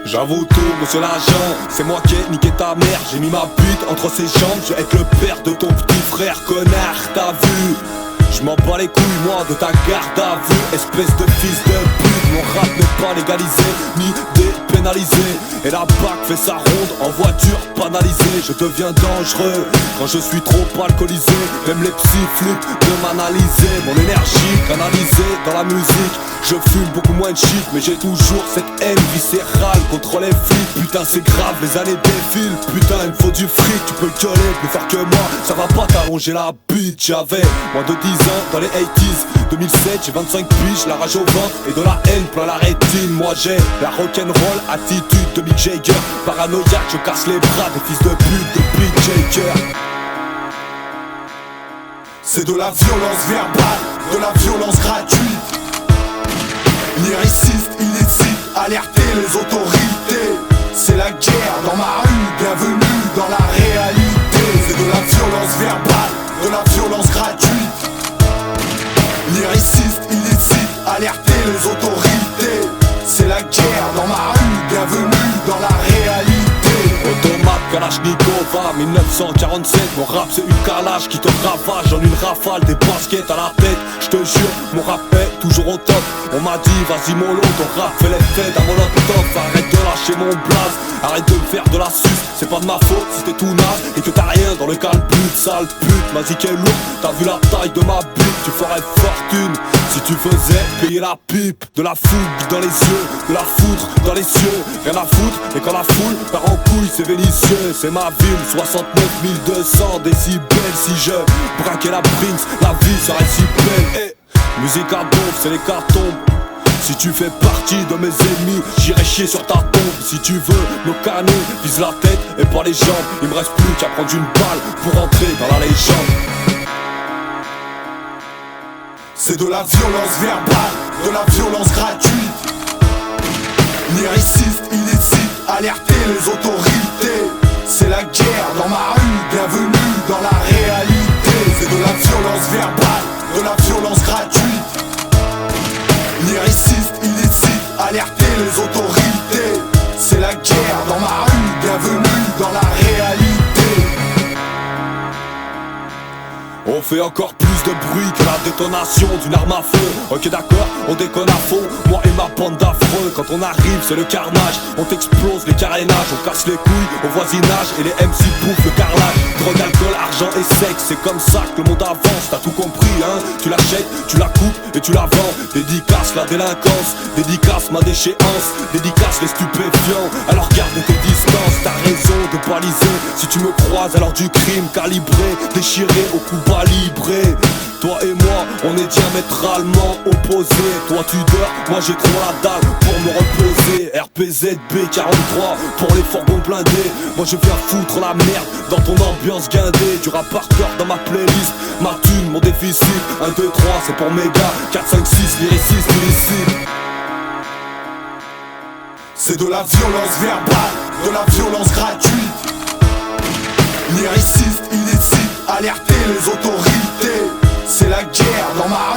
J'avoue tout, monsieur l'agent, c'est moi qui ai niqué ta mère. J'ai mis ma bite entre ses jambes, je vais être le père de ton petit frère, connard, t'as vu? Je m'en bats les couilles moi de ta garde à vue, espèce de fils de pute. Mon rap n'est pas légalisé, ni dépénalisé. Et la BAC fait sa ronde en voiture banalisée. Je deviens dangereux quand je suis trop alcoolisé. Même les psys flippent de m'analyser. Mon énergie canalisée dans la musique. Je fume beaucoup moins de shit, mais j'ai toujours cette haine viscérale contre les flics. Putain c'est grave, les années défilent. Putain il me faut du fric, tu peux gueuler plus fort que moi, ça va pas t'allonger la bite. J'avais moins de 10 ans dans les 80s. 2007 j'ai 25 piges, la rage au ventre et de la haine plein la rétine. Moi j'ai la rock'n'roll attitude de Mick Jagger. Paranoïaque, je casse les bras des fils de pute de Mick Jagger. C'est de la violence verbale, de la violence gratuite. Lyriciste, illicite, alerter les autorités. C'est la guerre dans ma rue, bienvenue dans la réalité. C'est de la violence verbale, de la violence gratuite. Lyriciste, illicite, alerter les autorités. C'est la guerre dans ma rue, bienvenue dans la réalité. Automate Kalachnikova 1947. Mon rap c'est une calage qui te ravage en une rafale. Des baskets à la tête, je te jure, mon rap est toujours au top. On m'a dit vas-y mollo, ton rap fait l'effet d'un molotov. Arrête de lâcher mon blaze, arrête de me faire de la suce. C'est pas de ma faute si t'es tout naze et que t'as rien dans le calbut. Sale pute, ma zik est lourde, t'as vu la taille de ma bite. Tu ferais fortune si tu faisais payer la pipe. De la fougue dans les yeux, de la foudre dans les cieux. Rien à foutre, et quand la foule part en couille c'est vénitieux. C'est ma ville, 69 200 décibels. Si je braquais la Brinks, la vie serait si belle. Et musique à donf, c'est les cartons. Si tu fais partie de mes ennemis, j'irai chier sur ta tombe. Si tu veux me canner, vise la tête et pas les jambes. Il me reste plus qu'à prendre une balle pour entrer dans la légende. C'est de la violence verbale, de la violence gratuite. Lyriciste, illicite, alerter les autorités. C'est la guerre dans ma rue, bienvenue dans la réalité. C'est de la violence verbale, de la violence gratuite. Lyriciste, illicite, alerter les autorités. C'est la guerre dans ma rue, bienvenue dans la réalité. On fait encore plus de bruit que la détonation d'une arme à feu. Ok d'accord, on déconne à fond, moi et ma bande d'affreux. Quand on arrive c'est le carnage, on t'explose les carénages. On casse les couilles au voisinage et les MC bouffent le carrelage. Drogue, alcool, argent et sexe, c'est comme ça que le monde avance. T'as tout compris hein, tu l'achètes, tu la coupes et tu la vends. Dédicace la délinquance, dédicace ma déchéance. Dédicace les stupéfiants, alors garde tes distances. T'as raison de baliser, si tu me croises alors du crime. Calibré, déchiré au coup bas libré. Toi et moi, on est diamétralement opposés. Toi tu dors, moi j'ai trop la dalle pour me reposer. RPZB 43 pour les fourgons blindés. Moi je viens foutre la merde dans ton ambiance guindée. Du rap par cœur dans ma playlist, ma thune, mon déficit. 1, 2, 3, c'est pour mes gars. 4, 5, 6, lyriciste, illicite. C'est de la violence verbale, de la violence gratuite. Lyriciste, illicite, alerter les autorités. C'est la guerre dans ma